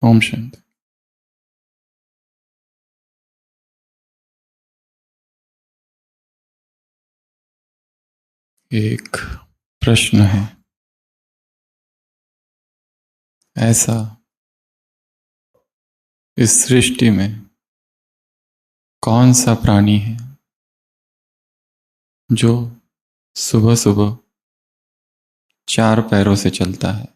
ओम शांति। एक प्रश्न है, ऐसा इस सृष्टि में कौन सा प्राणी है जो सुबह सुबह 4 पैरों से चलता है,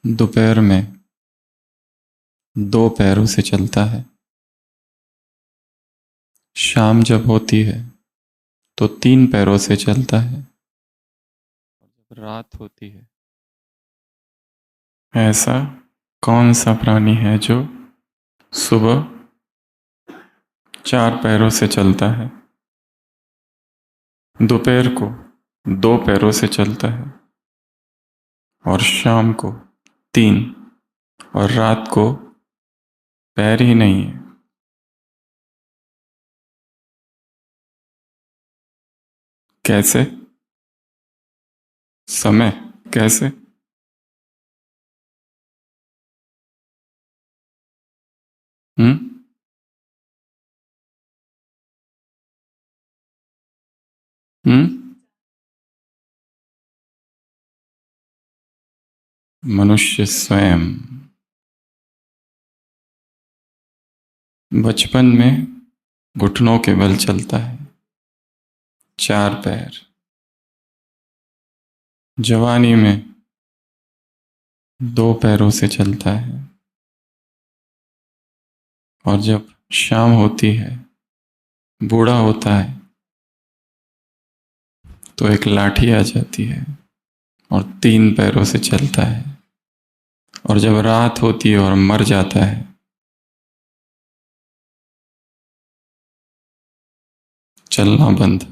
दोपहर में 2 पैरों से चलता है, शाम जब होती है तो 3 पैरों से चलता है, और जब रात होती है, ऐसा कौन सा प्राणी है जो सुबह 4 पैरों से चलता है, दोपहर को 2 पैरों से चलता है और शाम को 3, और रात को पैर ही नहीं है? कैसे? समय कैसे? हम्म? हम्म? मनुष्य स्वयं बचपन में घुटनों के बल चलता है, 4 पैर। जवानी में 2 पैरों से चलता है, और जब शाम होती है, बूढ़ा होता है, तो एक लाठी आ जाती है और 3 पैरों से चलता है, और जब रात होती है और मर जाता है, चलना बंद।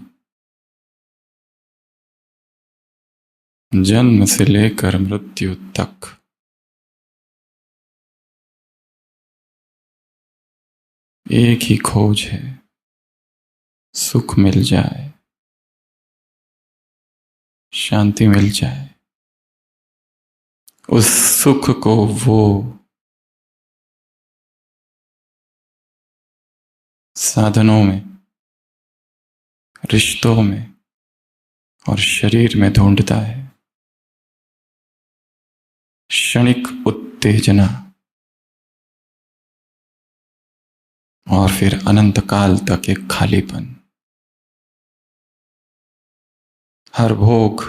जन्म से लेकर मृत्यु तक एक ही खोज है, सुख मिल जाए, शांति मिल जाए। उस सुख को वो साधनों में, रिश्तों में और शरीर में ढूंढता है। क्षणिक उत्तेजना और फिर अनंत काल तक एक खालीपन। हर भोग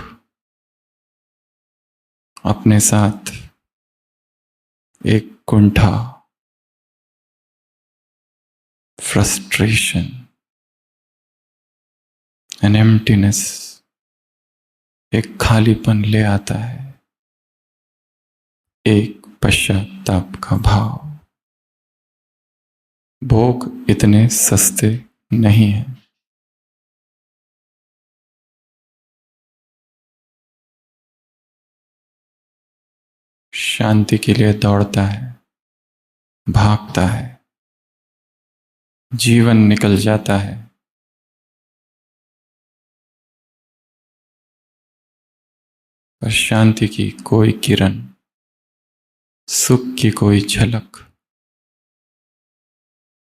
अपने साथ एक कुंठा, फ्रस्ट्रेशन, एन एम्प्टीनेस, एक खालीपन ले आता है, एक पश्चाताप का भाव। भोग इतने सस्ते नहीं हैं। शांति के लिए दौड़ता है, भागता है, जीवन निकल जाता है, पर शांति की कोई किरण, सुख की कोई झलक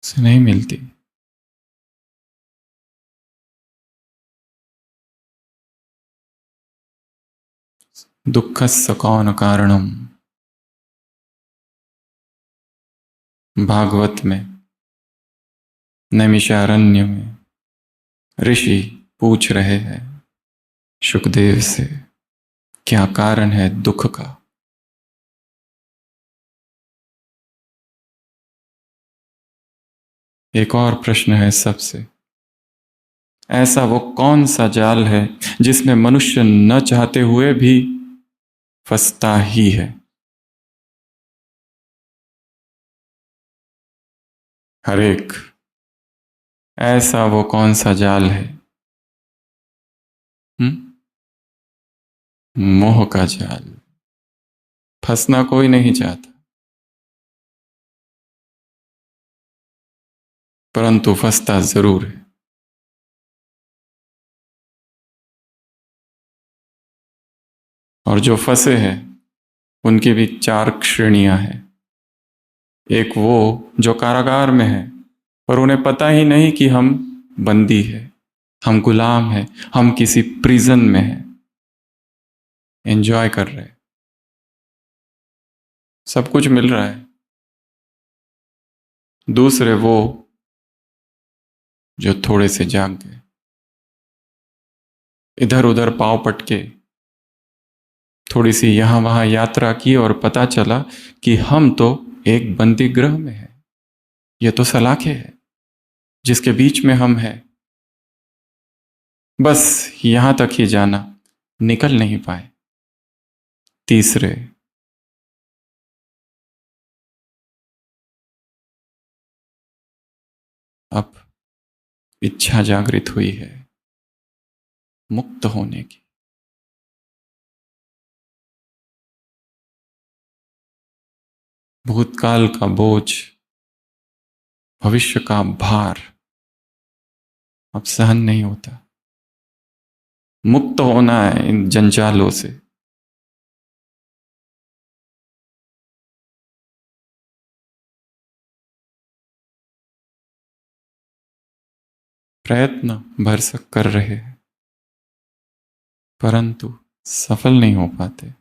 उसे नहीं मिलती। दुःखस्य कौन कारणम, भागवत में, नैमिषारण्य में ऋषि पूछ रहे हैं सुखदेव से, क्या कारण है दुख का? एक और प्रश्न है सबसे, ऐसा वो कौन सा जाल है जिसमें मनुष्य न चाहते हुए भी फंसता ही है? हर एक, ऐसा वो कौन सा जाल है? मोह का जाल। फंसना कोई नहीं चाहता, परंतु फंसता जरूर है। और जो फंसे हैं उनकी भी चार श्रेणियां हैं। एक वो जो कारागार में है, पर उन्हें पता ही नहीं कि हम बंदी है, हम गुलाम हैं, हम किसी प्रिजन में हैं, एंजॉय कर रहे हैं, सब कुछ मिल रहा है। दूसरे वो जो थोड़े से जाग गए, इधर उधर पांव पटके, थोड़ी सी यहां वहां यात्रा की और पता चला कि हम तो एक बंदी गृह में है। ये तो सलाखें है जिसके बीच में हम हैं। बस यहां तक ही जाना, निकल नहीं पाए। तीसरे, अब इच्छा जागृत हुई है मुक्त होने की। भूतकाल का बोझ, भविष्य का भार अब सहन नहीं होता। मुक्त होना है इन जंजालों से। प्रयत्न भरसक कर रहे हैं, परंतु सफल नहीं हो पाते,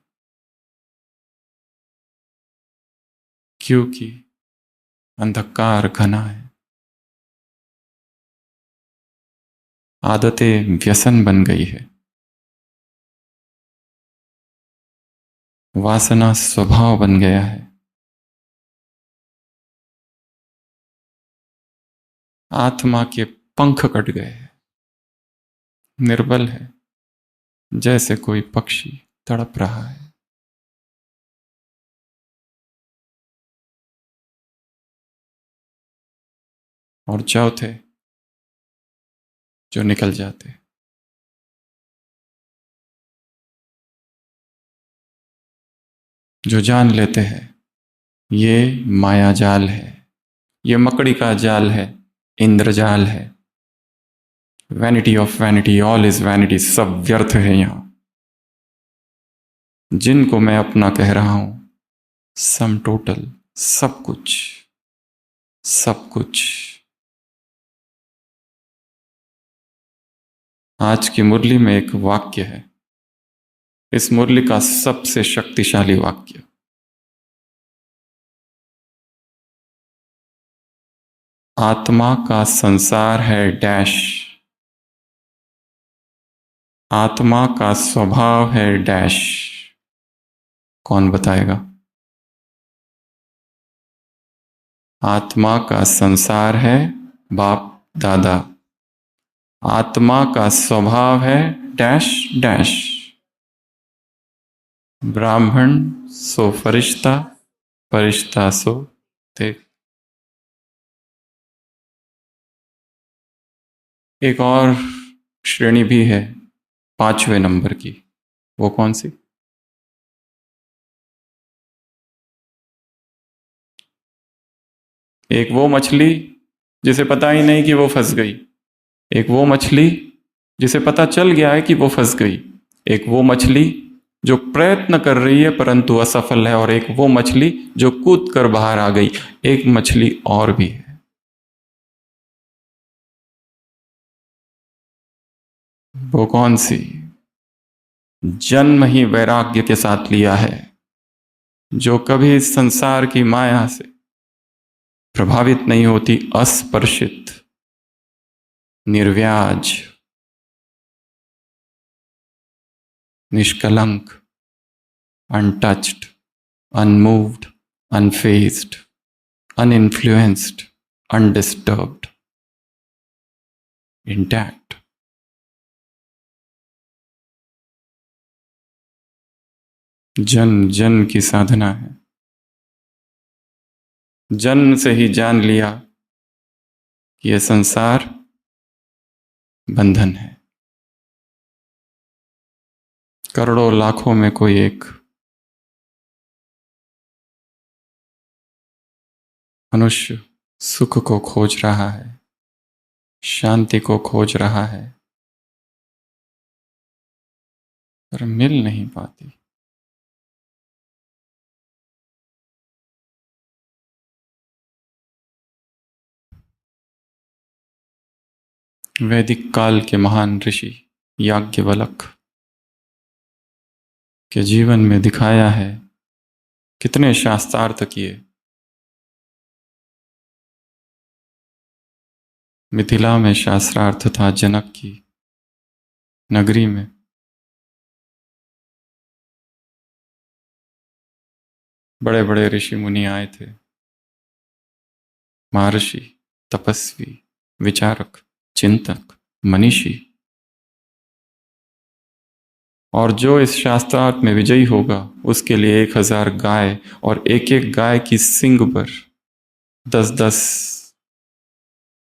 क्योंकि अंधकार घना है। आदतें व्यसन बन गई है, वासना स्वभाव बन गया है। आत्मा के पंख कट गए हैं, निर्बल है, जैसे कोई पक्षी तड़प रहा है। और चौथे जो निकल जाते, जो जान लेते हैं ये माया जाल है, ये मकड़ी का जाल है, इंद्रजाल है। Vanity of vanity, all is vanity, सब व्यर्थ है यहां। जिनको मैं अपना कह रहा हूं, सम टोटल, सब कुछ, सब कुछ। आज की मुरली में एक वाक्य है, इस मुरली का सबसे शक्तिशाली वाक्य। आत्मा का संसार है डैश, आत्मा का स्वभाव है डैश। कौन बताएगा? आत्मा का संसार है बाप दादा, आत्मा का स्वभाव है डैश डैश। ब्राह्मण सो फरिश्ता, फरिश्ता सो देव। एक और श्रेणी भी है 5वें नंबर की, वो कौन सी? एक वो मछली जिसे पता ही नहीं कि वो फंस गई, एक वो मछली जिसे पता चल गया है कि वो फंस गई, एक वो मछली जो प्रयत्न कर रही है परंतु असफल है, और एक वो मछली जो कूद कर बाहर आ गई। एक मछली और भी है, वो कौन सी? जन्म ही वैराग्य के साथ लिया है, जो कभी इस संसार की माया से प्रभावित नहीं होती, अस्पर्शित, निर्व्याज, निष्कलंक, untouched, unmoved, unfazed, uninfluenced, undisturbed, intact। जन्म जन्म की साधना है, जन्म से ही जान लिया कि यह संसार बंधन है। करोड़ों लाखों में कोई एक मनुष्य सुख को खोज रहा है, शांति को खोज रहा है, पर मिल नहीं पाती। वैदिक काल के महान ऋषि याज्ञवल्क के जीवन में दिखाया है, कितने शास्त्रार्थ किए। मिथिला में शास्त्रार्थ था, जनक की नगरी में। बड़े बड़े ऋषि मुनि आए थे, महर्षि, तपस्वी, विचारक, चिंतक, मनीषी। और जो इस शास्त्रार्थ में विजयी होगा उसके लिए 1000 गाय और एक एक गाय की सींग पर 10-10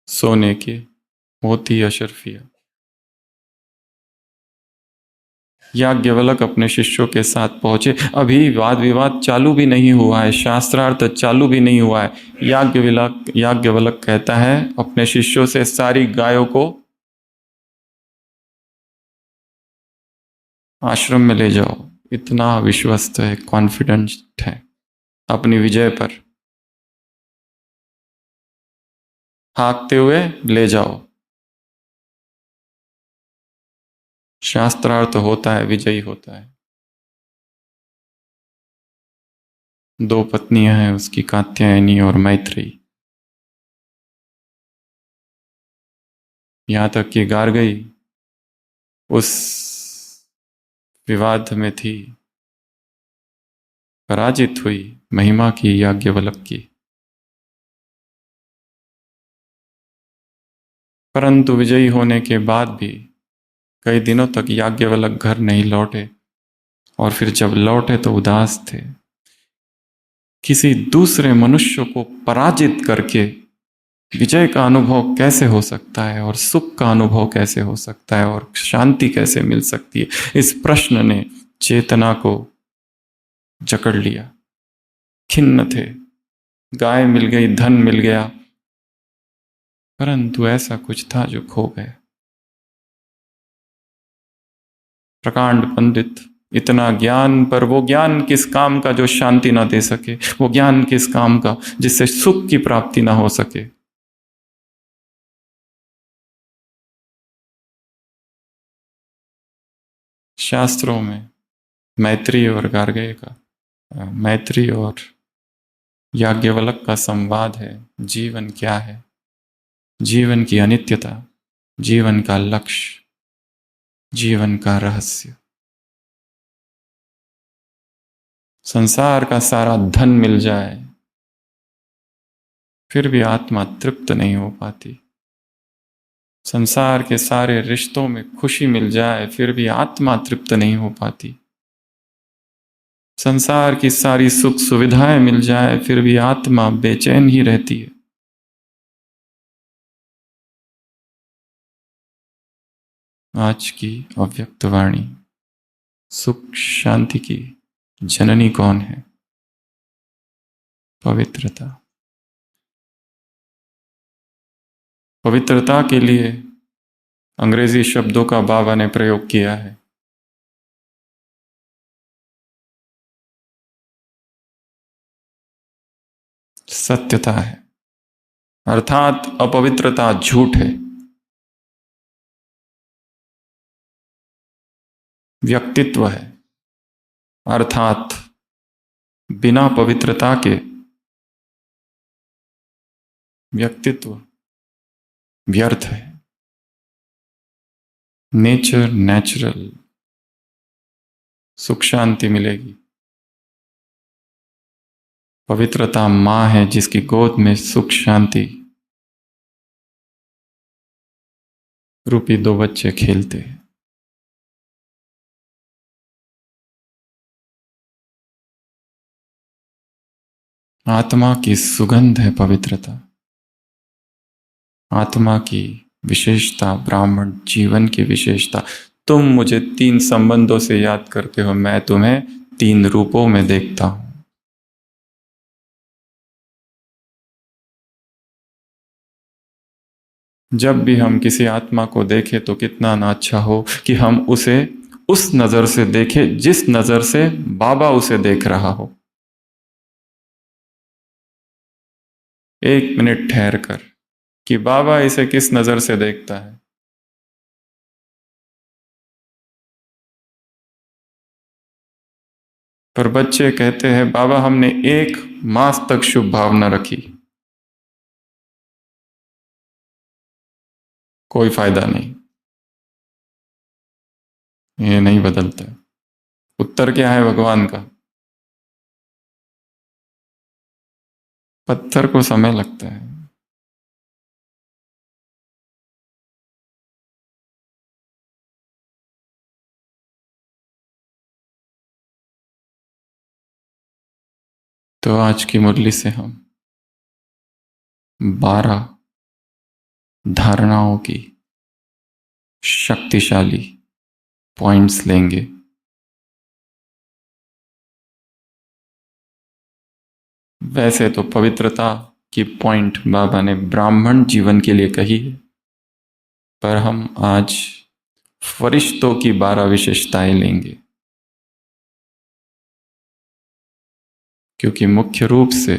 सोने के मोती अशरफिया। याज्ञवल्क अपने शिष्यों के साथ पहुंचे। अभी वाद विवाद चालू भी नहीं हुआ है, शास्त्रार्थ चालू भी नहीं हुआ है। याज्ञवल्क कहता है अपने शिष्यों से, सारी गायों को आश्रम में ले जाओ। इतना विश्वस्त है, कॉन्फिडेंट है अपनी विजय पर। हाँकते हुए ले जाओ। शास्त्रार्थ होता है, विजयी होता है। 2 पत्नियां हैं उसकी, कात्यायनी और मैत्रेयी। यहां तक कि गार्गी उस विवाद में थी, पराजित हुई महिमा की, याज्ञवल्क की। परंतु विजयी होने के बाद भी कई दिनों तक याज्ञवल्क घर नहीं लौटे, और फिर जब लौटे तो उदास थे। किसी दूसरे मनुष्य को पराजित करके विजय का अनुभव कैसे हो सकता है, और सुख का अनुभव कैसे हो सकता है, और शांति कैसे मिल सकती है? इस प्रश्न ने चेतना को जकड़ लिया। खिन्न थे, गाय मिल गई, धन मिल गया, परंतु ऐसा कुछ था जो खो गया। प्रकांड पंडित, इतना ज्ञान, पर वो ज्ञान किस काम का जो शांति ना दे सके? वो ज्ञान किस काम का जिससे सुख की प्राप्ति ना हो सके? शास्त्रों में मैत्री और गार्गेय का, मैत्री और याज्ञवल्क का संवाद है। जीवन क्या है? जीवन की अनित्यता, जीवन का लक्ष्य, जीवन का रहस्य। संसार का सारा धन मिल जाए फिर भी आत्मा तृप्त नहीं हो पाती। संसार के सारे रिश्तों में खुशी मिल जाए फिर भी आत्मा तृप्त नहीं हो पाती। संसार की सारी सुख सुविधाएं मिल जाए फिर भी आत्मा बेचैन ही रहती है। आज की अव्यक्त वाणी सुख शांति की जननी कौन है? पवित्रता। पवित्रता के लिए अंग्रेजी शब्दों का बाबा ने प्रयोग किया है। सत्यता है, अर्थात अपवित्रता झूठ है। व्यक्तित्व है, अर्थात बिना पवित्रता के व्यक्तित्व व्यर्थ है। नेचर, नेचुरल सुख शांति मिलेगी। पवित्रता मां है जिसकी गोद में सुख शांति रूपी 2 बच्चे खेलते हैं। आत्मा की सुगंध है पवित्रता। आत्मा की विशेषता, ब्राह्मण जीवन की विशेषता। तुम मुझे 3 संबंधों से याद करते हो, मैं तुम्हें 3 रूपों में देखता हूं। जब भी हम किसी आत्मा को देखें तो कितना ना अच्छा हो कि हम उसे उस नजर से देखें जिस नजर से बाबा उसे देख रहा हो। 1 मिनट ठहर कर कि बाबा इसे किस नजर से देखता है। पर बच्चे कहते हैं बाबा हमने 1 मास तक शुभ भावना रखी, कोई फायदा नहीं, ये नहीं बदलता। उत्तर क्या है भगवान का? पत्थर को समय लगता है। तो आज की मुरली से हम 12 धारणाओं की शक्तिशाली पॉइंट्स लेंगे। वैसे तो पवित्रता की पॉइंट बाबा ने ब्राह्मण जीवन के लिए कही है, पर हम आज फरिश्तों की 12 विशेषताएं लेंगे, क्योंकि मुख्य रूप से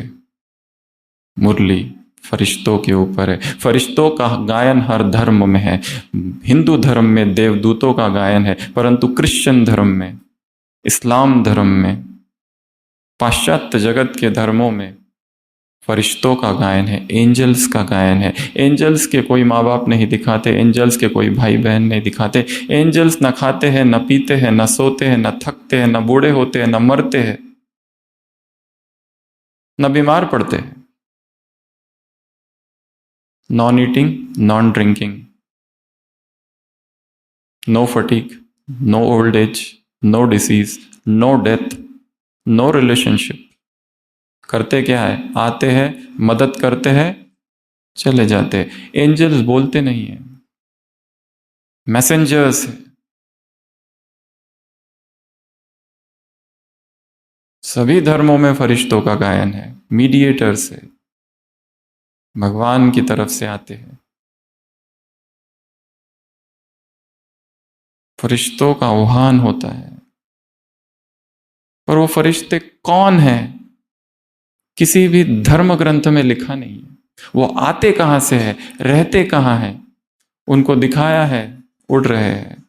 मुरली फरिश्तों के ऊपर है। फरिश्तों का गायन हर धर्म में है। हिंदू धर्म में देवदूतों का गायन है, परंतु क्रिश्चियन धर्म में, इस्लाम धर्म में, पाश्चात्य जगत के धर्मों में फरिश्तों का गायन है, एंजल्स का गायन है। एंजल्स के कोई माँ बाप नहीं दिखाते, एंजल्स के कोई भाई बहन नहीं दिखाते। एंजल्स न खाते हैं, न पीते हैं, न सोते हैं, न थकते हैं, न बूढ़े होते हैं, न मरते हैं, न बीमार पड़ते हैं। Non eating, non drinking, no fatigue, no old age, no disease, no death, no relationship. करते क्या है? आते हैं, मदद करते हैं, चले जाते हैं। एंजल्स बोलते नहीं है, मैसेंजर्स है। सभी धर्मों में फरिश्तों का गायन है, मीडिएटर्स है, भगवान की तरफ से आते हैं। फरिश्तों का आह्वान होता है, पर वो फरिश्ते कौन हैं किसी भी धर्म ग्रंथ में लिखा नहीं है। वो आते कहां से है, रहते कहां है, उनको दिखाया है, उड़ रहे हैं।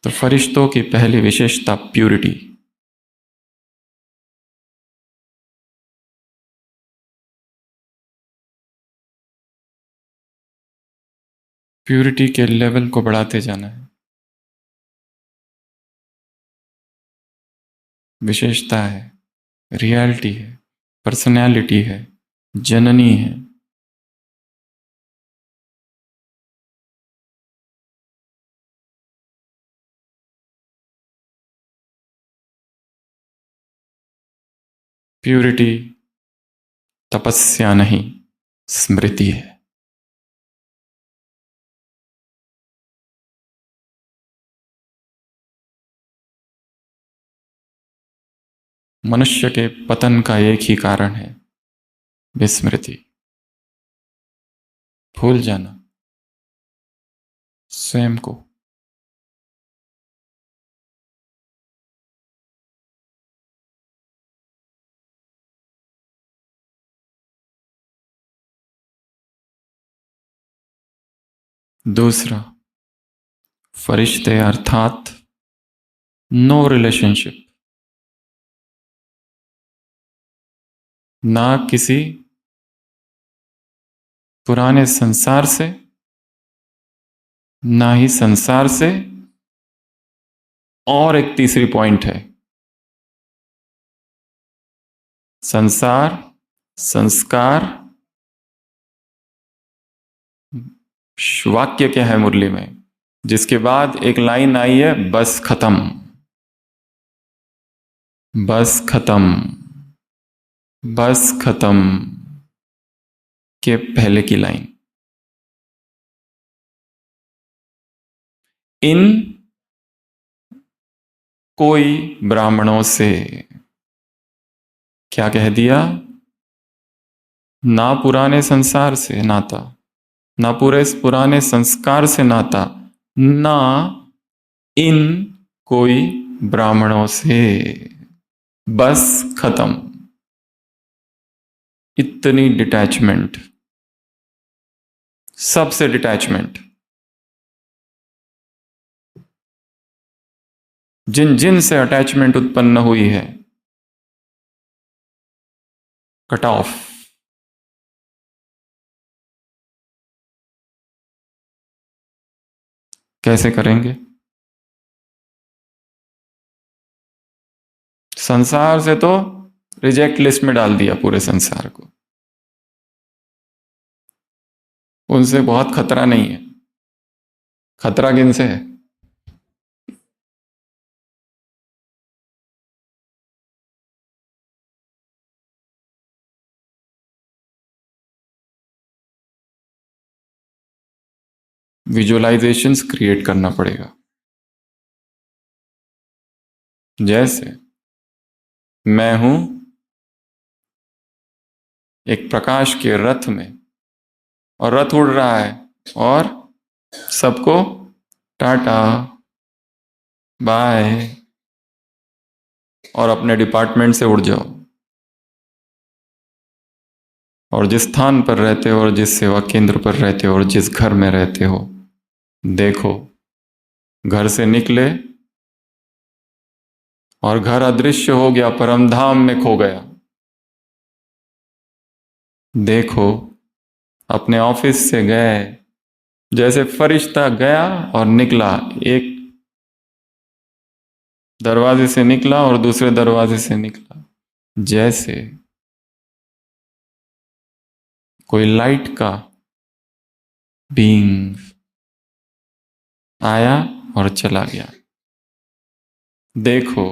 तो फरिश्तों की पहली विशेषता प्यूरिटी। प्यूरिटी के लेवल को बढ़ाते जाना है। विशेषता है, रियलिटी है, पर्सनैलिटी है, जननी है। प्यूरिटी तपस्या नहीं, स्मृति है। मनुष्य के पतन का एक ही कारण है, विस्मृति, भूल जाना स्वयं को। दूसरा, फरिश्ते अर्थात नो रिलेशनशिप, ना किसी पुराने संसार से, ना ही संसार से। और एक तीसरी पॉइंट है, संसार, संस्कार। वाक्य क्या है मुरली में, जिसके बाद एक लाइन आई है, बस खत्म, बस खत्म, बस खत्म के पहले की लाइन। इन कोई ब्राह्मणों से क्या कह दिया? ना पुराने संसार से नाता, ना पूरे पुराने संस्कार से नाता, ना इन कोई ब्राह्मणों से, बस खत्म। इतनी डिटैचमेंट, सबसे डिटैचमेंट, जिन जिन से अटैचमेंट उत्पन्न हुई है, कट ऑफ। कैसे करेंगे? संसार से तो रिजेक्ट लिस्ट में डाल दिया पूरे संसार को, उनसे बहुत खतरा नहीं है। खतरा किन से है? विजुअलाइजेशंस क्रिएट करना पड़ेगा। जैसे मैं हूं एक प्रकाश के रथ में, और रथ उड़ रहा है, और सबको टाटा बाय, और अपने डिपार्टमेंट से उड़ जाओ। और जिस स्थान पर रहते हो, और जिस सेवा केंद्र पर रहते हो, और जिस घर में रहते हो, देखो घर से निकले और घर अदृश्य हो गया, परमधाम में खो गया। देखो अपने ऑफिस से गए, जैसे फरिश्ता गया और निकला, एक दरवाजे से निकला और दूसरे दरवाजे से निकला। जैसे कोई लाइट का बीइंग आया और चला गया। देखो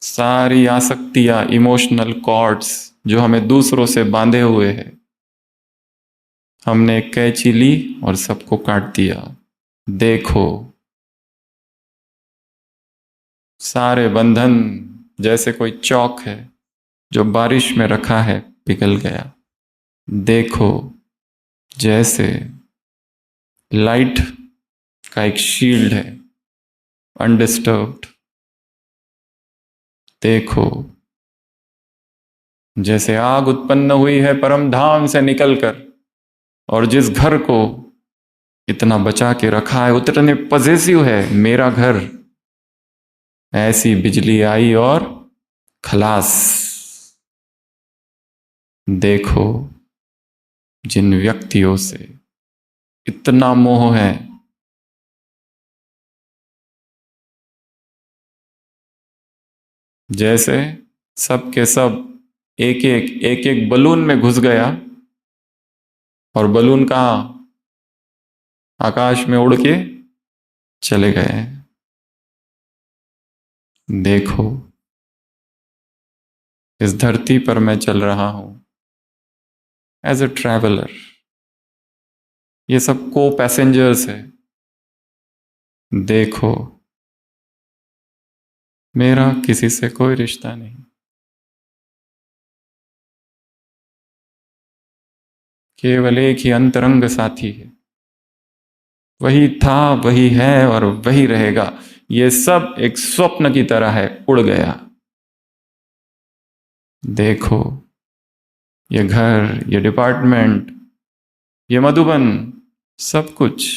सारी आसक्तियां, इमोशनल कॉर्ड्स जो हमें दूसरों से बांधे हुए हैं, हमने एक कैंची ली और सबको काट दिया। देखो सारे बंधन जैसे कोई चौक है जो बारिश में रखा है, पिघल गया। देखो जैसे लाइट का एक शील्ड है, अनडिस्टर्ब्ड। देखो जैसे आग उत्पन्न हुई है परम धाम से निकलकर, और जिस घर को इतना बचा के रखा है, उतने पॉजिटिव है मेरा घर, ऐसी बिजली आई और खलास। देखो जिन व्यक्तियों से इतना मोह है, जैसे सब के सब एक एक बलून में घुस गया, और बलून कहाँ? आकाश में उड़ के चले गए। देखो इस धरती पर मैं चल रहा हूं एज ए ट्रैवलर, ये सब को पैसेंजर्स है। देखो मेरा किसी से कोई रिश्ता नहीं, केवल एक ही अंतरंग साथी है, वही था, वही है और वही रहेगा। ये सब एक स्वप्न की तरह है, उड़ गया। देखो ये घर, ये डिपार्टमेंट, ये मधुबन, सब कुछ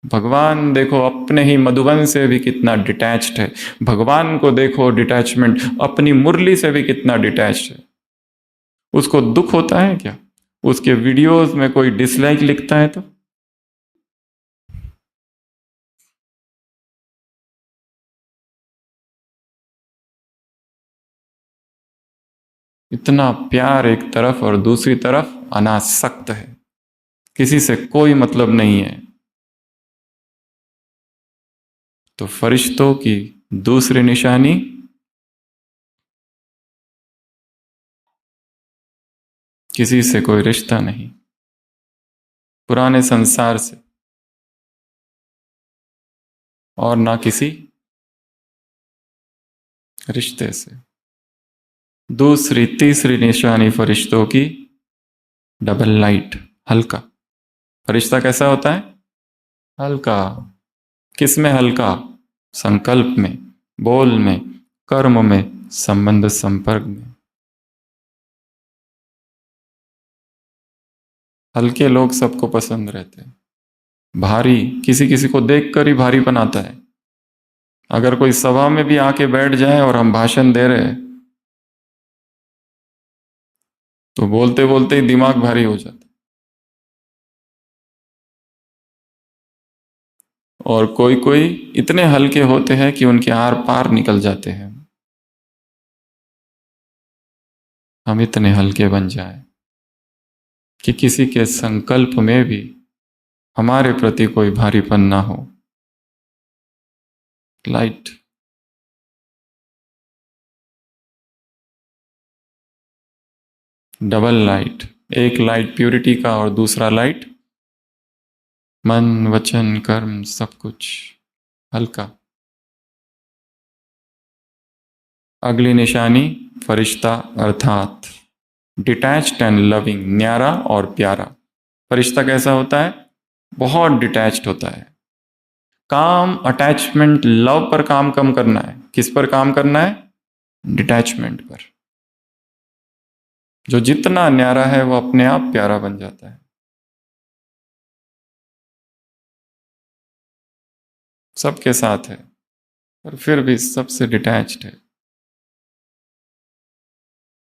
भगवान देखो अपने ही मधुबन से भी कितना डिटैच्ड है। भगवान को देखो डिटैचमेंट, अपनी मुरली से भी कितना डिटैच्ड है। उसको दुख होता है क्या उसके वीडियोस में कोई डिसलाइक लिखता है तो? इतना प्यार एक तरफ और दूसरी तरफ अनासक्त है, किसी से कोई मतलब नहीं है। तो फरिश्तों की दूसरी निशानी किसी से कोई रिश्ता नहीं, पुराने संसार से, और ना किसी रिश्ते से। दूसरी तीसरी निशानी फरिश्तों की डबल लाइट, हल्का। फरिश्ता कैसा होता है? हल्का। किस में हल्का? संकल्प में, बोल में, कर्म में, संबंध संपर्क में। हल्के लोग सबको पसंद रहते हैं। भारी किसी किसी को देखकर ही भारीपन आता है। अगर कोई सभा में भी आके बैठ जाए और हम भाषण दे रहे हैं तो बोलते बोलते ही दिमाग भारी हो जाता है। और कोई कोई इतने हल्के होते हैं कि उनके आर पार निकल जाते हैं। हम इतने हल्के बन जाएं कि किसी के संकल्प में भी हमारे प्रति कोई भारीपन ना हो। लाइट, डबल लाइट, एक लाइट प्यूरिटी का और दूसरा लाइट मन वचन कर्म सब कुछ हल्का। अगली निशानी फरिश्ता अर्थात डिटैच्ड एंड लविंग, न्यारा और प्यारा। फरिश्ता कैसा होता है? बहुत डिटैच्ड होता है। काम, अटैचमेंट, लव पर काम कम करना है। किस पर काम करना है? डिटैचमेंट पर। जो जितना न्यारा है वो अपने आप प्यारा बन जाता है। सबके साथ है पर फिर भी सबसे डिटैच्ड है।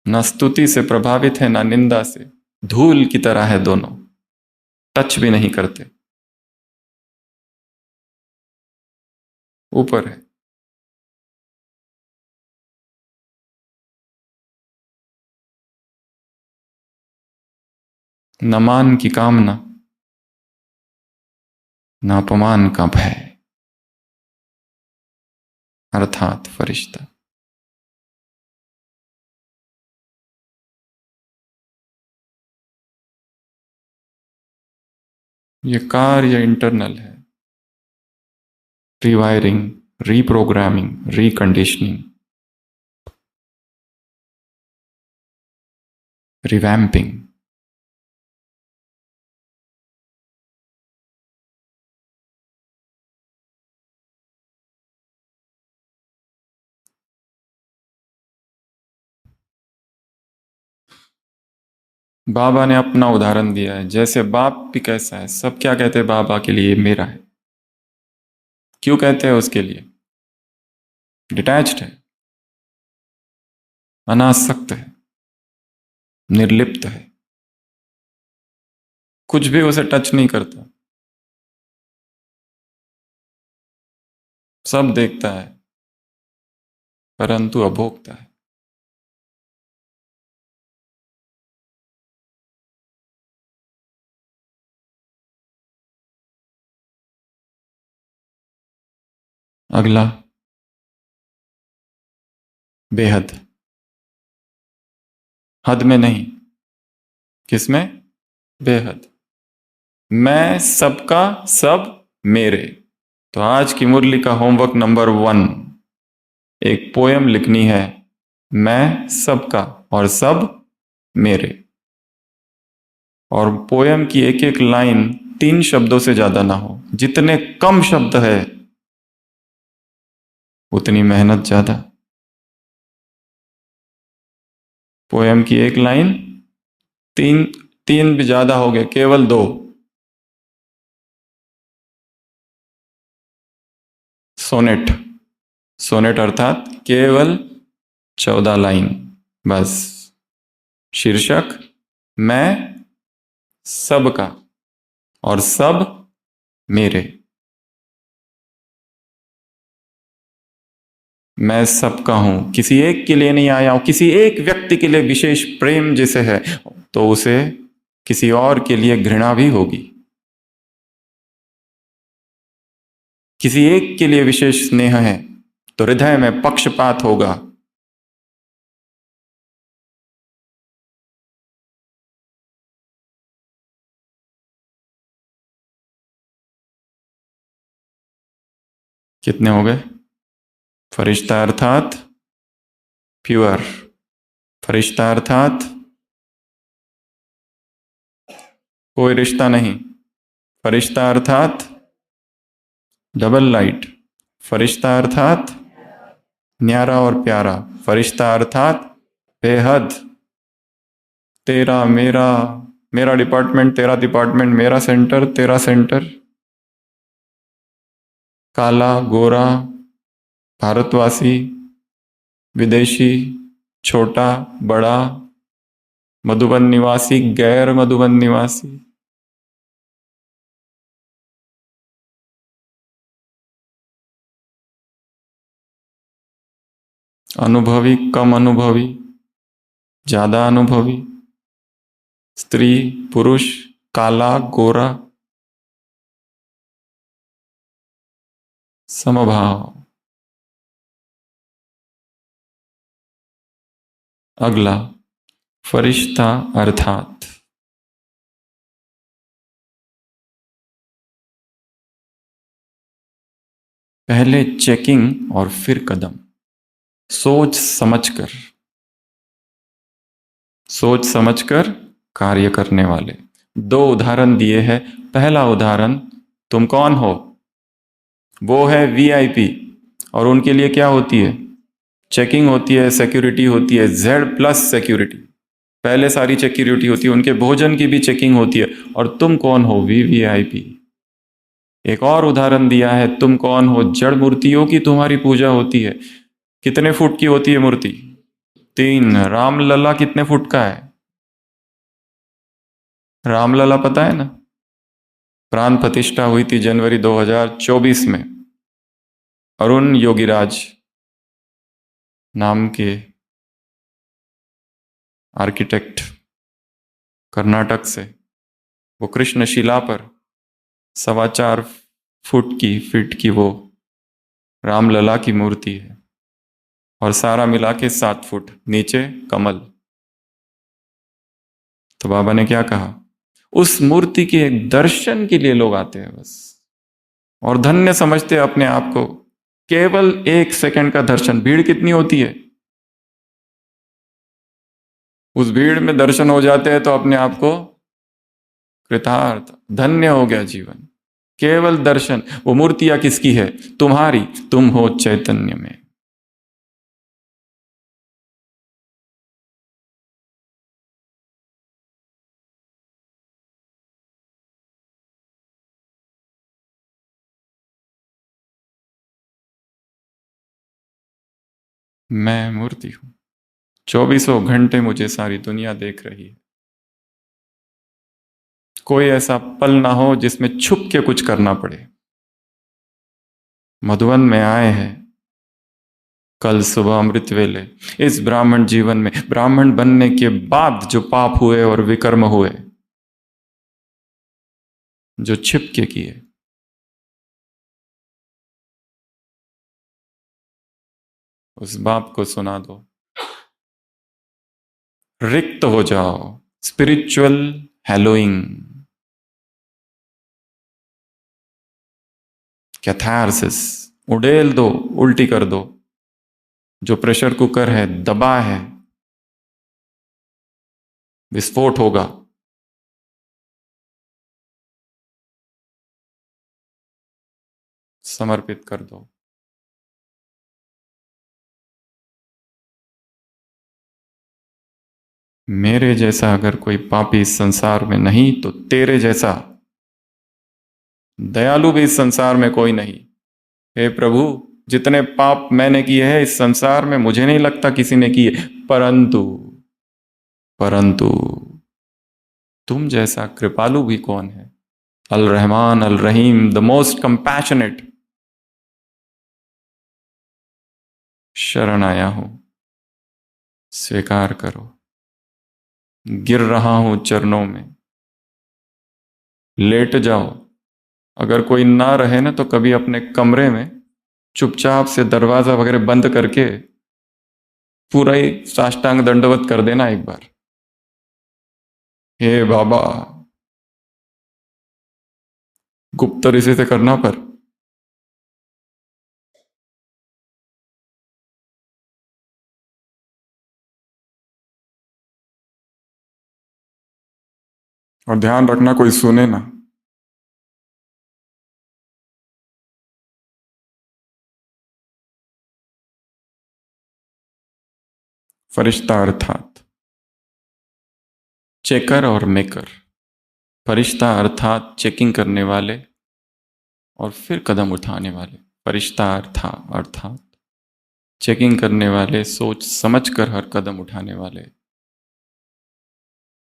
ना स्तुति से प्रभावित है ना निंदा से। धूल की तरह है दोनों, टच भी नहीं करते। ऊपर है। न मान की कामना, न अपमान का भय, अर्थात फरिश्ता। ये कार्य इंटरनल है। Rewiring, reprogramming, reconditioning, revamping. बाबा ने अपना उदाहरण दिया है। जैसे बाप भी कैसा है, सब क्या कहते हैं बाबा के लिए? मेरा है। क्यों कहते हैं उसके लिए? डिटैच्ड है, अनासक्त है, निर्लिप्त है, कुछ भी उसे टच नहीं करता, सब देखता है परंतु अभोक्ता है। अगला बेहद। हद में नहीं, किसमें? बेहद। मैं सबका, सब मेरे। तो आज की मुरली का होमवर्क नंबर 1, एक पोयम लिखनी है, मैं सबका और सब मेरे। और पोयम की एक एक लाइन 3 शब्दों से ज्यादा ना हो। जितने कम शब्द है उतनी मेहनत ज्यादा। पोयम की एक लाइन, तीन, 3 भी ज्यादा हो गए, केवल 2। सोनेट, सोनेट अर्थात केवल 14 लाइन बस। शीर्षक मैं सबका और सब मेरे। मैं सबका हूं, किसी एक के लिए नहीं आया हूं। किसी एक व्यक्ति के लिए विशेष प्रेम जिसे है तो उसे किसी और के लिए घृणा भी होगी। किसी एक के लिए विशेष स्नेह है तो हृदय में पक्षपात होगा। कितने हो गए? फरिश्ता अर्थात प्योर, फरिश्ता अर्थात कोई रिश्ता नहीं, फरिश्ता अर्थात डबल लाइट, फरिश्ता अर्थात न्यारा और प्यारा, फरिश्ता अर्थात बेहद, तेरा मेरा मेरा डिपार्टमेंट, तेरा डिपार्टमेंट, मेरा सेंटर, तेरा सेंटर, काला, गोरा, भारतवासी, विदेशी, छोटा, बड़ा, मधुबन निवासी, गैर मधुबन निवासी, अनुभवी, कम अनुभवी, ज्यादा अनुभवी, स्त्री, पुरुष, काला, गोरा, समभाव। अगला, फरिश्ता अर्थात पहले चेकिंग और फिर कदम। सोच समझकर, सोच समझकर कार्य करने वाले। दो उदाहरण दिए हैं। पहला उदाहरण, तुम कौन हो? वो है वीआईपी, और उनके लिए क्या होती है? चेकिंग होती है, सिक्योरिटी होती है, जेड प्लस सिक्योरिटी। पहले सारी सिक्योरिटी होती है, उनके भोजन की भी चेकिंग होती है। और तुम कौन हो? वीवीआईपी। एक और उदाहरण दिया है, तुम कौन हो? जड़ मूर्तियों की तुम्हारी पूजा होती है। कितने फुट की होती है मूर्ति? 3। रामलला कितने फुट का है? रामलला पता है ना? प्राण प्रतिष्ठा हुई थी जनवरी 2024 में। अरुण योगीराज नाम के आर्किटेक्ट, कर्नाटक से, वो कृष्णशिला पर 4.25 फीट की वो रामलला की मूर्ति है। और सारा मिला के 7 फुट, नीचे कमल। तो बाबा ने क्या कहा? उस मूर्ति के एक दर्शन के लिए लोग आते हैं बस, और धन्य समझते हैं अपने आप को। केवल 1 सेकंड का दर्शन, भीड़ कितनी होती है? उस भीड़ में दर्शन हो जाते हैं तो अपने आप को कृतार्थ, धन्य हो गया जीवन। केवल दर्शन। वो मूर्तियां किसकी है? तुम्हारी। तुम हो चैतन्य में। मैं मूर्ति हूं। 24 घंटे मुझे सारी दुनिया देख रही है। कोई ऐसा पल ना हो जिसमें छुप के कुछ करना पड़े। मधुवन में आए हैं कल सुबह अमृत वेले। इस ब्राह्मण जीवन में, ब्राह्मण बनने के बाद जो पाप हुए और विकर्म हुए, जो छिप के किए, उस बाप को सुना दो। रिक्त हो जाओ। Spiritual हेलोइंग, catharsis. उड़ेल दो, उल्टी कर दो। जो प्रेशर कुकर है, दबा है, विस्फोट होगा। समर्पित कर दो। मेरे जैसा अगर कोई पापी इस संसार में नहीं, तो तेरे जैसा दयालु भी इस संसार में कोई नहीं। हे प्रभु, जितने पाप मैंने किए हैं इस संसार में, मुझे नहीं लगता किसी ने किए। परंतु परंतु तुम जैसा कृपालु भी कौन है? अल रहमान अल रहीम, द मोस्ट कंपैशनेट। शरण आया हूं, स्वीकार करो। गिर रहा हूं चरणों में। लेट जाओ। अगर कोई ना रहे ना, तो कभी अपने कमरे में चुपचाप से दरवाजा वगैरह बंद करके पूरा ही साष्टांग दंडवत कर देना एक बार। हे बाबा, गुप्त ऋषि से करना पर। और ध्यान रखना कोई सुने ना। फरिश्ता अर्थात चेकर और मेकर। फरिश्ता अर्थात चेकिंग करने वाले और फिर कदम उठाने वाले। फरिश्ता अर्थात चेकिंग करने वाले, सोच समझ कर हर कदम उठाने वाले,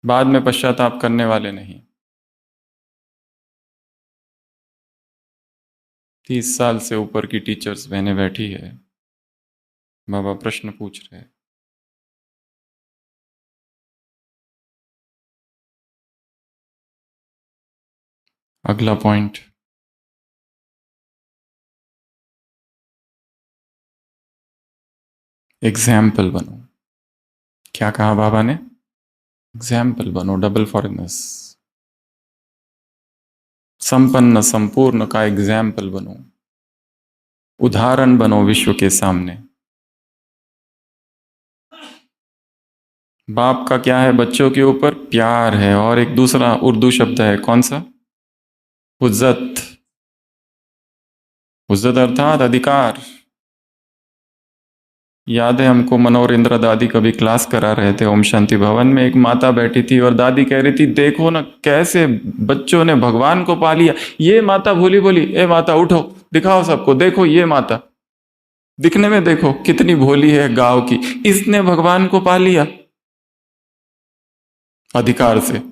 बाद में पश्चाताप करने वाले नहीं। 30 साल से ऊपर की टीचर्स बहनें बैठी है, बाबा प्रश्न पूछ रहे हैं। अगला पॉइंट, एग्जाम्पल बनो। क्या कहा बाबा ने? एग्जाम्पल बनो, डबल फॉरेनर्स। संपन्न संपूर्ण का एग्जाम्पल बनो, उदाहरण बनो विश्व के सामने। बाप का क्या है बच्चों के ऊपर? प्यार है, और एक दूसरा उर्दू शब्द है, कौन सा? उज्जत। उज्जत अर्थात अधिकार। याद है हमको, मनोहर इंदिरा दादी कभी क्लास करा रहे थे ओम शांति भवन में। एक माता बैठी थी और दादी कह रही थी, देखो ना कैसे बच्चों ने भगवान को पा लिया। ये माता बोली बोली, ए माता उठो, दिखाओ सबको, देखो ये माता, दिखने में देखो कितनी भोली है गांव की, इसने भगवान को पा लिया अधिकार से।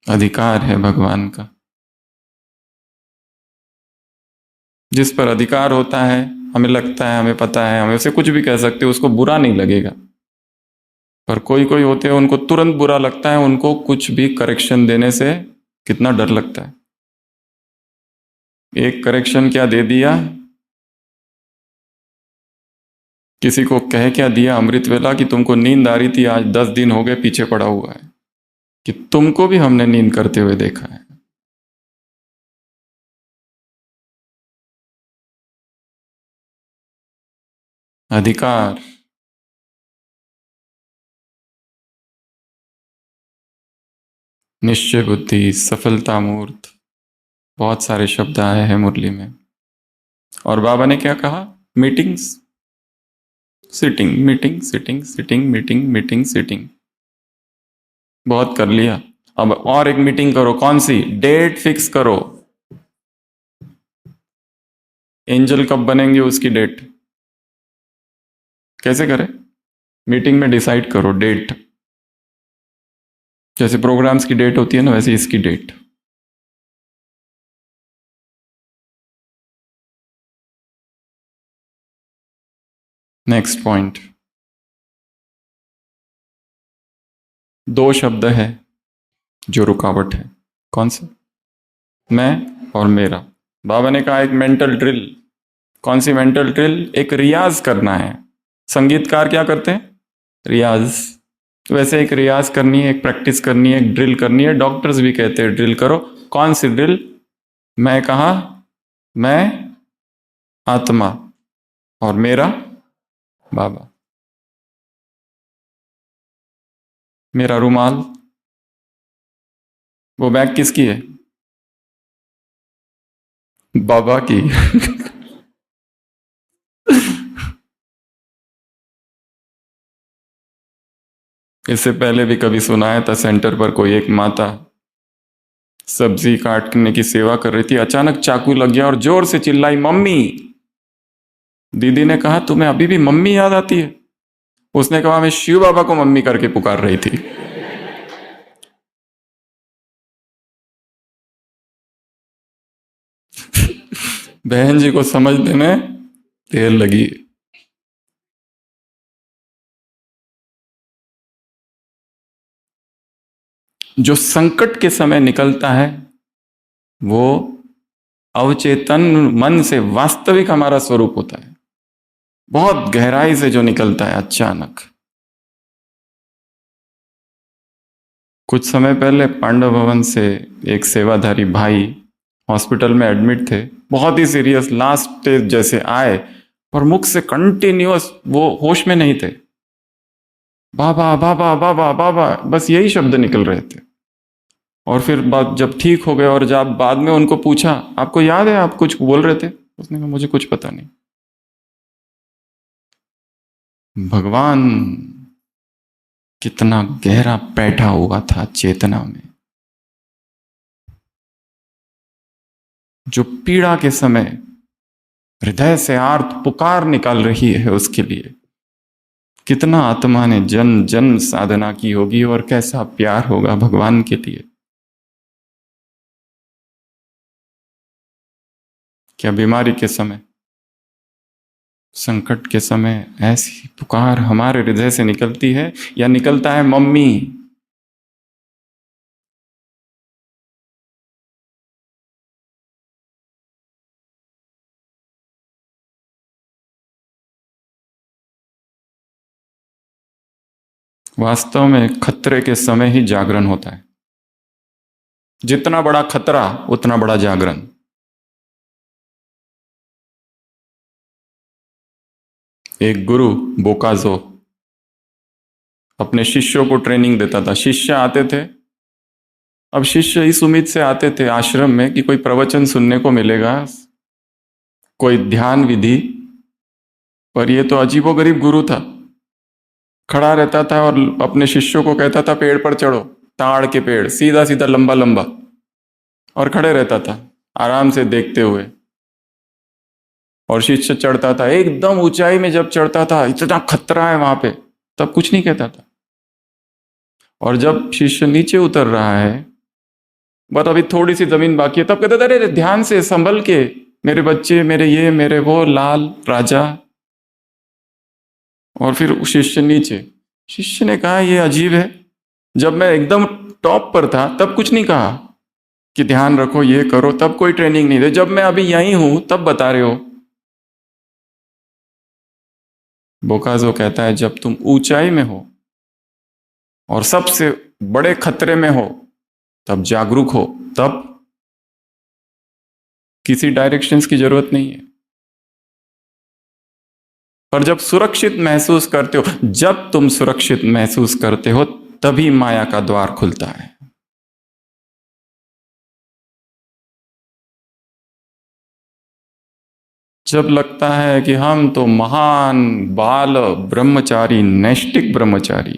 अधिकार है भगवान का। जिस पर अधिकार होता है, हमें लगता है, हमें पता है, हमें उसे कुछ भी कह सकते, उसको बुरा नहीं लगेगा। पर कोई कोई होते हैं उनको तुरंत बुरा लगता है, उनको कुछ भी करेक्शन देने से कितना डर लगता है। एक करेक्शन क्या दे दिया, किसी को कह क्या दिया अमृत वेला कि तुमको नींद आ रही थी, आज 10 दिन हो गए पीछे पड़ा हुआ है, कि तुमको भी हमने नींद करते हुए देखा है। अधिकार, निश्चय बुद्धि, सफलता मूर्त, बहुत सारे शब्द आए हैं मुरली में। और बाबा ने क्या कहा? Meetings, sitting, meeting, sitting, sitting, meeting, meeting, sitting. बहुत कर लिया, अब और एक मीटिंग करो। कौन सी? डेट फिक्स करो। एंजल कब बनेंगे उसकी डेट कैसे करें? मीटिंग में डिसाइड करो डेट। जैसे प्रोग्राम्स की डेट होती है ना, वैसे इसकी डेट। नेक्स्ट पॉइंट, 2 शब्द है जो रुकावट है। कौन से? मैं और मेरा। बाबा ने कहा एक मेंटल ड्रिल। कौन सी मेंटल ड्रिल? एक रियाज करना है। संगीतकार क्या करते हैं? रियाज। वैसे एक रियाज करनी है, एक प्रैक्टिस करनी है, एक ड्रिल करनी है। डॉक्टर्स भी कहते हैं ड्रिल करो। कौन सी ड्रिल? मैं कहा, मैं आत्मा और मेरा बाबा। मेरा रुमाल, वो बैग किसकी है? बाबा की। इससे पहले भी कभी सुनाया था, सेंटर पर कोई एक माता सब्जी काटने की सेवा कर रही थी, अचानक चाकू लग गया और जोर से चिल्लाई, मम्मी। दीदी ने कहा, तुम्हें अभी भी मम्मी याद आती है? उसने कहा, मैं शिव बाबा को मम्मी करके पुकार रही थी। बहन जी को समझने में देर लगी। जो संकट के समय निकलता है वो अवचेतन मन से वास्तविक हमारा स्वरूप होता है, बहुत गहराई से जो निकलता है अचानक। कुछ समय पहले पांडव भवन से एक सेवाधारी भाई हॉस्पिटल में एडमिट थे, बहुत ही सीरियस, लास्ट स्टेज जैसे आए, पर मुख से कंटिन्यूअस वो होश में नहीं थे, बाबा बाबा बाबा बाबा, बस यही शब्द निकल रहे थे। और फिर बात जब ठीक हो गए और जब बाद में उनको पूछा, आपको याद है आप कुछ बोल रहे थे? उसने कहा, मुझे कुछ पता नहीं। भगवान कितना गहरा बैठा हुआ था चेतना में, जो पीड़ा के समय हृदय से आर्त पुकार निकाल रही है उसके लिए। कितना आत्मा ने जन्म जन्म साधना की होगी और कैसा प्यार होगा भगवान के लिए। क्या बीमारी के समय, संकट के समय ऐसी पुकार हमारे हृदय से निकलती है, या निकलता है मम्मी? वास्तव में खतरे के समय ही जागरण होता है। जितना बड़ा खतरा उतना बड़ा जागरण। एक गुरु बोकाजो अपने शिष्यों को ट्रेनिंग देता था। शिष्य आते थे, अब शिष्य इस उम्मीद से आते थे आश्रम में कि कोई प्रवचन सुनने को मिलेगा, कोई ध्यान विधि, पर ये तो अजीबोगरीब गुरु था। खड़ा रहता था और अपने शिष्यों को कहता था पेड़ पर चढ़ो, ताड़ के पेड़, सीधा सीधा लंबा लंबा, और खड़े रहता था आराम से देखते हुए। और शिष्य चढ़ता था, एकदम ऊंचाई में जब चढ़ता था, इतना खतरा है वहां पे, तब कुछ नहीं कहता था। और जब शिष्य नीचे उतर रहा है, बस अभी थोड़ी सी जमीन बाकी है, तब कहता था अरे ध्यान से, संभल के, मेरे बच्चे, मेरे ये, मेरे वो, लाल राजा। और फिर शिष्य नीचे। शिष्य ने कहा ये अजीब है, जब मैं एकदम टॉप पर था तब कुछ नहीं कहा कि ध्यान रखो, ये करो, तब कोई ट्रेनिंग नहीं दे, जब मैं अभी यहीं हूं तब बता रहे हो। बोकाजो कहता है जब तुम ऊंचाई में हो और सबसे बड़े खतरे में हो तब जागरूक हो, तब किसी डायरेक्शंस की जरूरत नहीं है। पर जब सुरक्षित महसूस करते हो, जब तुम सुरक्षित महसूस करते हो तभी माया का द्वार खुलता है। जब लगता है कि हम तो महान बाल ब्रह्मचारी, नैष्टिक ब्रह्मचारी,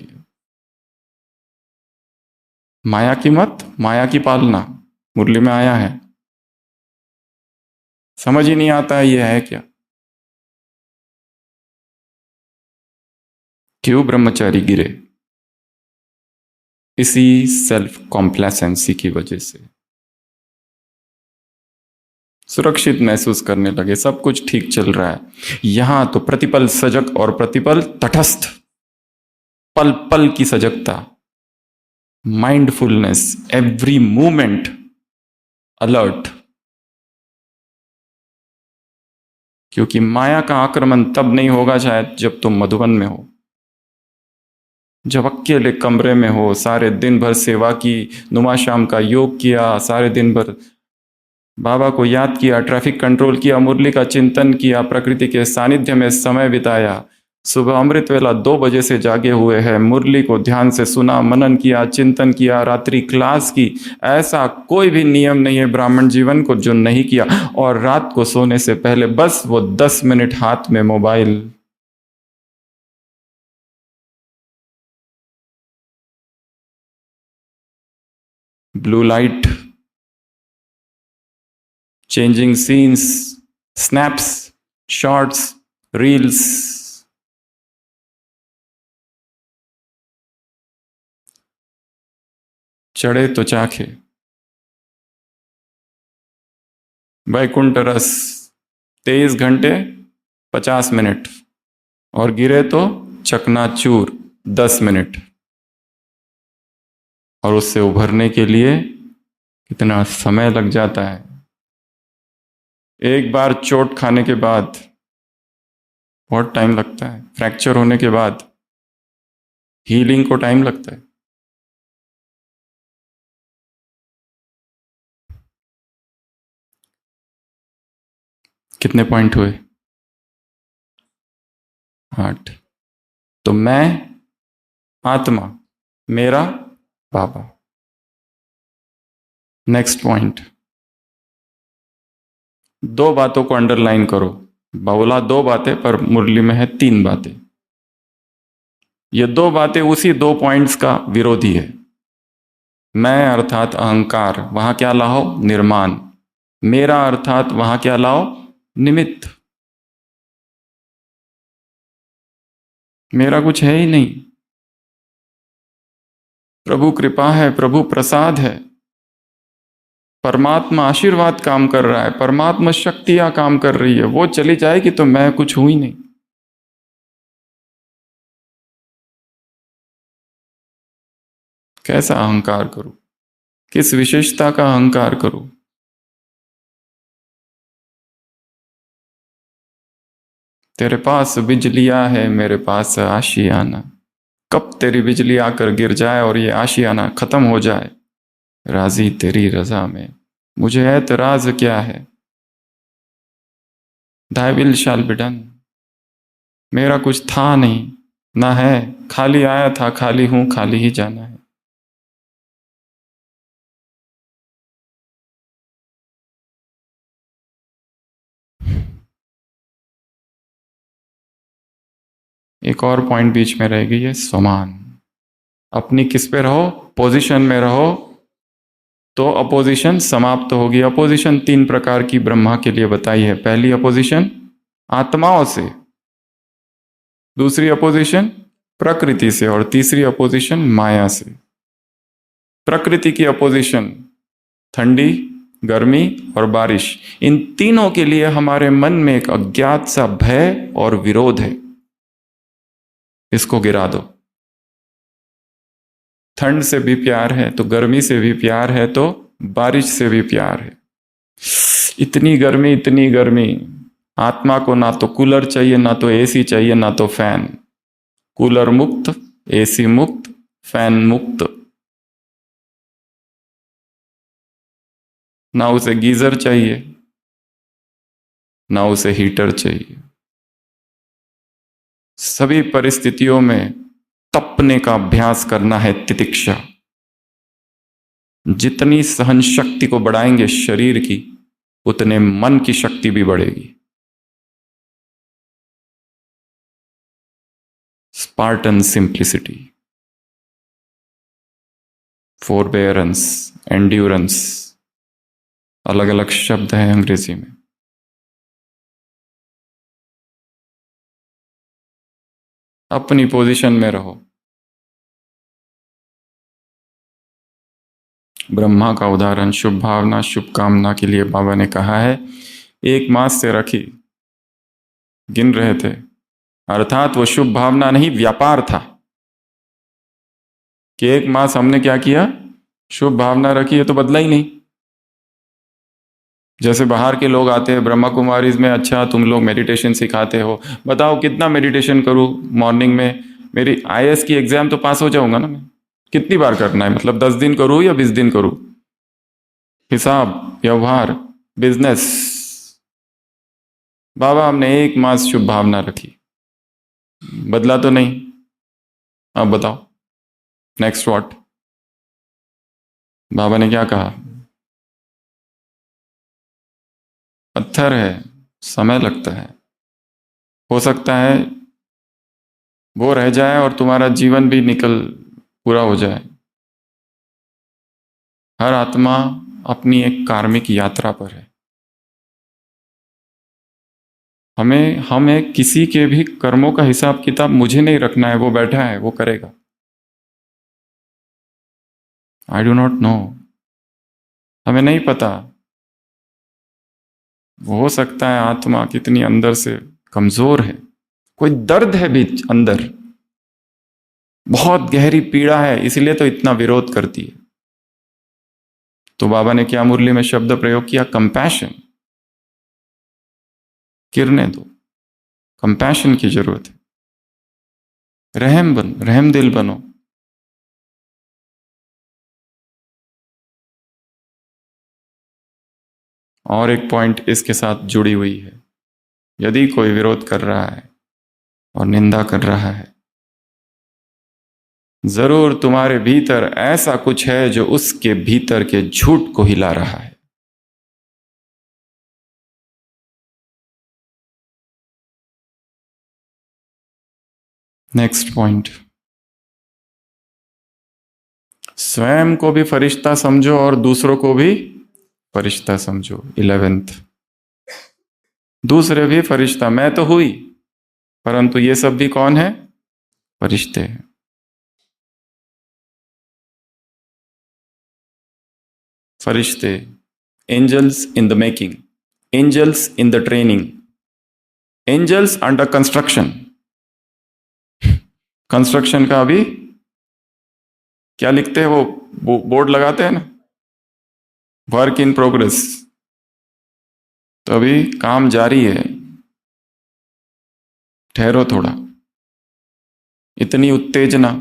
माया की मत, माया की पालना मुरली में आया है। समझ ही नहीं आता है ये है क्या। क्यों ब्रह्मचारी गिरे? इसी सेल्फ कॉम्प्लेसेंसी की वजह से। सुरक्षित महसूस करने लगे, सब कुछ ठीक चल रहा है। यहां तो प्रतिपल सजग और प्रतिपल तटस्थ, पल पल की सजगता, माइंडफुलनेस, एवरी मूवमेंट अलर्ट। क्योंकि माया का आक्रमण तब नहीं होगा शायद जब तुम मधुबन में हो, जब अकेले कमरे में हो, सारे दिन भर सेवा की, नुमा शाम का योग किया, सारे दिन भर बाबा को याद किया, ट्रैफिक कंट्रोल किया, मुरली का चिंतन किया, प्रकृति के सानिध्य में समय बिताया, सुबह अमृत वेला 2 बजे से जागे हुए हैं, मुरली को ध्यान से सुना, मनन किया, चिंतन किया, रात्रि क्लास की। ऐसा कोई भी नियम नहीं है ब्राह्मण जीवन को जो नहीं किया। और रात को सोने से पहले बस वो 10 मिनट हाथ में mobile, blue light, changing scenes, snaps, shorts, reels, चढ़े तो चाखे, वैकुंठ रस 23 घंटे 50 मिनट, और गिरे तो चकनाचूर 10 मिनट। और उससे उभरने के लिए कितना समय लग जाता है। एक बार चोट खाने के बाद बहुत टाइम लगता है, फ्रैक्चर होने के बाद हीलिंग को टाइम लगता है। कितने पॉइंट हुए? 8। तो मैं आत्मा, मेरा बाबा। नेक्स्ट पॉइंट, 2 बातों को अंडरलाइन करो। बोला 2 बातें, पर मुरली में है 3 बातें। ये दो बातें उसी दो पॉइंट्स का विरोधी है। मैं अर्थात अहंकार, वहां क्या लाओ? निर्माण। मेरा अर्थात वहां क्या लाओ? निमित्त। मेरा कुछ है ही नहीं, प्रभु कृपा है, प्रभु प्रसाद है, परमात्मा आशीर्वाद काम कर रहा है, परमात्मा शक्तियां काम कर रही है। वो चली जाएगी तो मैं कुछ हूं ही नहीं। कैसा अहंकार करूं? किस विशेषता का अहंकार करूं? तेरे पास बिजलियां है, मेरे पास आशियाना। कब तेरी बिजली आकर गिर जाए और ये आशियाना खत्म हो जाए, राजी तेरी रजा में, मुझे एतराज क्या है। Thy will shall be done। मेरा कुछ था नहीं, ना है, खाली आया था, खाली हूं, खाली ही जाना है। एक और पॉइंट बीच में रह गई है, समान। अपनी किस पे रहो? पोजीशन में रहो तो अपोजिशन समाप्त होगी। अपोजिशन तीन प्रकार की ब्रह्मा के लिए बताई है। पहली अपोजिशन आत्माओं से, दूसरी अपोजिशन प्रकृति से, और तीसरी अपोजिशन माया से। प्रकृति की अपोजिशन ठंडी, गर्मी और बारिश। इन तीनों के लिए हमारे मन में एक अज्ञात सा भय और विरोध है। इसको गिरा दो। ठंड से भी प्यार है तो गर्मी से भी प्यार है तो बारिश से भी प्यार है। इतनी गर्मी, इतनी गर्मी, आत्मा को ना तो कूलर चाहिए, ना तो एसी चाहिए, ना तो फैन। कूलर मुक्त, एसी मुक्त, फैन मुक्त। ना उसे गीजर चाहिए, ना उसे हीटर चाहिए। सभी परिस्थितियों में तपने का अभ्यास करना है, तितिक्षा। जितनी सहन शक्ति को बढ़ाएंगे शरीर की, उतने मन की शक्ति भी बढ़ेगी। स्पार्टन सिंप्लिसिटी, फोरबेयरेंस, एंड्योरेंस, अलग अलग शब्द हैं अंग्रेजी में। अपनी पोजीशन में रहो। ब्रह्मा का उदाहरण शुभ भावना, शुभ कामना के लिए बाबा ने कहा है। एक मास से रखी, गिन रहे थे, अर्थात वो शुभ भावना नहीं, व्यापार था कि एक मास हमने क्या किया? शुभ भावना रखी है तो बदला ही नहीं। जैसे बाहर के लोग आते हैं ब्रह्मा कुमारी में, अच्छा तुम लोग मेडिटेशन सिखाते हो, बताओ कितना मेडिटेशन करूं मॉर्निंग में? मेरी आईएएस की एग्जाम तो पास हो जाऊंगा ना मैं। कितनी बार करना है? मतलब 10 दिन करूं या 20 दिन करूं? हिसाब, व्यवहार, बिजनेस। बाबा हमने एक मास शुभ भावना रखी, बदला तो नहीं। अब बताओ नेक्स्ट व्हाट? बाबा ने क्या कहा? पत्थर है, समय लगता है, हो सकता है वो रह जाए और तुम्हारा जीवन भी निकल पूरा हो जाए। हर आत्मा अपनी एक कार्मिक यात्रा पर है। हमें किसी के भी कर्मों का हिसाब किताब मुझे नहीं रखना है, वो बैठा है, वो करेगा। आई डू नॉट नो, हमें नहीं पता। वो हो सकता है आत्मा कितनी अंदर से कमजोर है, कोई दर्द है बीच अंदर, बहुत गहरी पीड़ा है, इसलिए तो इतना विरोध करती है। तो बाबा ने क्या मुरली में शब्द प्रयोग किया? कंपैशन। गिरने दो, कंपैशन की जरूरत है। रहम दिल बनो। और एक पॉइंट इसके साथ जुड़ी हुई है। यदि कोई विरोध कर रहा है और निंदा कर रहा है, जरूर तुम्हारे भीतर ऐसा कुछ है जो उसके भीतर के झूठ को हिला रहा है। नेक्स्ट पॉइंट, स्वयं को भी फरिश्ता समझो और दूसरों को भी फरिश्ता समझो। 11th, दूसरे भी फरिश्ता, मैं तो हुई, परंतु ये सब भी कौन है? फरिश्ते हैं। फरिश्ते, angels in the making, angels in the training, angels under construction. Construction का अभी क्या लिखते हैं, वो बोर्ड लगाते हैं ना, वर्क इन प्रोग्रेस। तो अभी काम जारी है, ठहरो थोड़ा, इतनी उत्तेजना।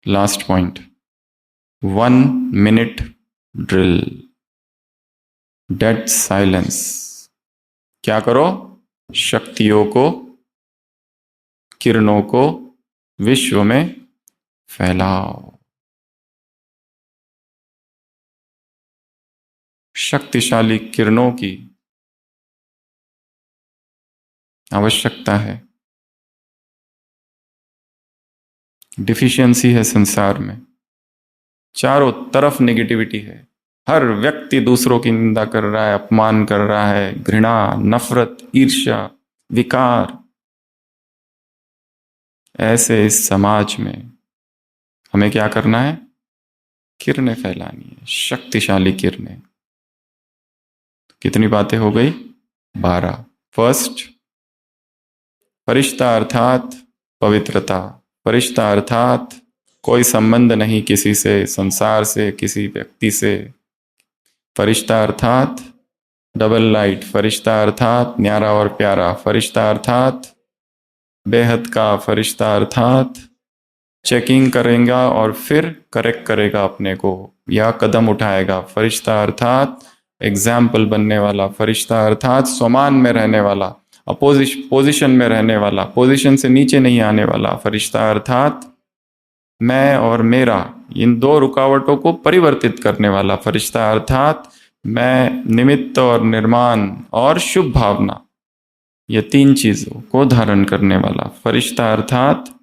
Last point, 1 minute drill, dead silence. क्या करो? शक्तियों को, किरणों को विश्व में फैलाओ। शक्तिशाली किरणों की आवश्यकता है। डिफिशियंसी है संसार में, चारों तरफ नेगेटिविटी है। हर व्यक्ति दूसरों की निंदा कर रहा है, अपमान कर रहा है, घृणा, नफरत, ईर्ष्या, विकार। ऐसे इस समाज में हमें क्या करना है? किरणें फैलानी है, शक्तिशाली किरणें। कितनी बातें हो गई? 12। फर्स्ट, फरिश्ता अर्थात पवित्रता। फरिश्ता अर्थात कोई संबंध नहीं किसी से, संसार से, किसी व्यक्ति से। फरिश्ता अर्थात डबल लाइट। फरिश्ता अर्थात न्यारा और प्यारा। फरिश्ता अर्थात बेहद का। फरिश्ता अर्थात चेकिंग करेगा और फिर करेक्ट करेगा अपने को, या कदम उठाएगा। फरिश्ता अर्थात एग्जाम्पल बनने वाला। फरिश्ता अर्थात स्वमान में रहने वाला, पोजिशन में रहने वाला, पोजिशन से नीचे नहीं आने वाला। फरिश्ता अर्थात मैं और मेरा, इन दो रुकावटों को परिवर्तित करने वाला। फरिश्ता अर्थात मैं, निमित्त और निर्माण और शुभ भावना, ये तीन चीजों को धारण करने वाला। फरिश्ता अर्थात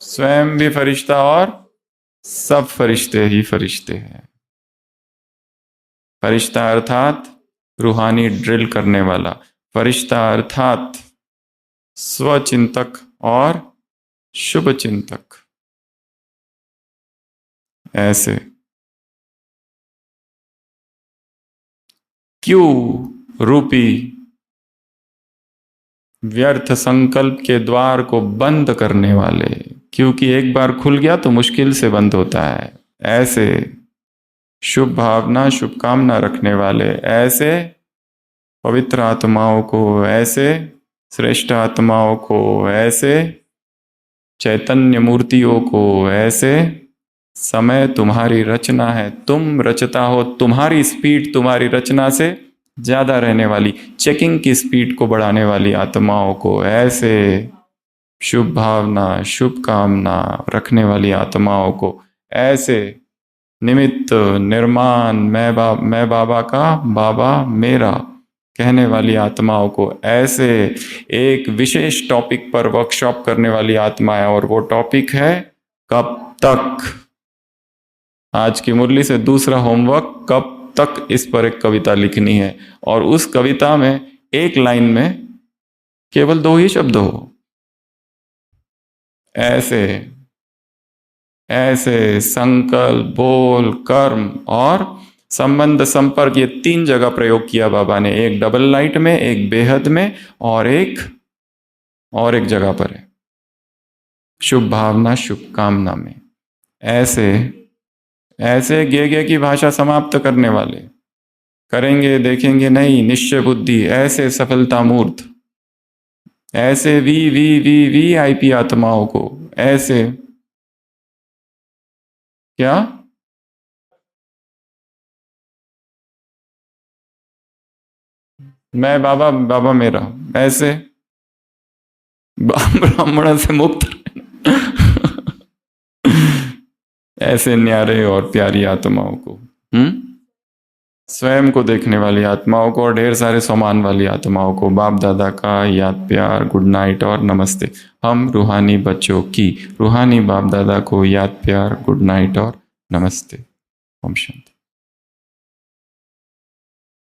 स्वयं भी फरिश्ता और सब फरिश्ते ही फरिश्ते हैं। फरिश्ता अर्थात रूहानी ड्रिल करने वाला। फरिश्ता अर्थात स्वचिंतक और शुभ चिंतक। ऐसे क्यों रूपी व्यर्थ संकल्प के द्वार को बंद करने वाले, क्योंकि एक बार खुल गया तो मुश्किल से बंद होता है। ऐसे शुभ भावना, शुभकामना रखने वाले, ऐसे पवित्र आत्माओं को, ऐसे श्रेष्ठ आत्माओं को, ऐसे चैतन्य मूर्तियों को, ऐसे समय तुम्हारी रचना है, तुम रचता हो, तुम्हारी स्पीड तुम्हारी रचना से ज्यादा रहने वाली, चेकिंग की स्पीड को बढ़ाने वाली आत्माओं को, ऐसे शुभ भावना, शुभ कामना रखने वाली आत्माओं को, ऐसे निमित्त, निर्माण, मैं बाबा का, बाबा मेरा कहने वाली आत्माओं को, ऐसे एक विशेष टॉपिक पर वर्कशॉप करने वाली आत्माएं। और वो टॉपिक है कब तक। आज की मुरली से दूसरा होमवर्क, कब तक इस पर एक कविता लिखनी है, और उस कविता में एक लाइन में केवल 2 ही शब्द हो। ऐसे ऐसे संकल्प, बोल, कर्म और संबंध, संपर्क, ये 3 जगह प्रयोग किया बाबा ने। एक डबल लाइट में, एक बेहद में, और एक जगह पर है शुभ भावना, शुभकामना में। ऐसे ऐसे गे की भाषा समाप्त करने वाले, करेंगे देखेंगे नहीं, निश्चय बुद्धि, ऐसे सफलता मूर्त, ऐसे वी आई पी आत्माओं को, ऐसे क्या मैं बाबा, बाबा मेरा, ऐसे ब्राह्मण से मुक्त ऐसे न्यारे और प्यारी आत्माओं को। स्वयं को देखने वाली आत्माओं को और ढेर सारे सामान वाली आत्माओं को बाप दादा का याद प्यार, गुड नाइट और नमस्ते। हम रूहानी बच्चों की रूहानी बाप दादा को याद प्यार, गुड नाइट और नमस्ते। ओम शांति।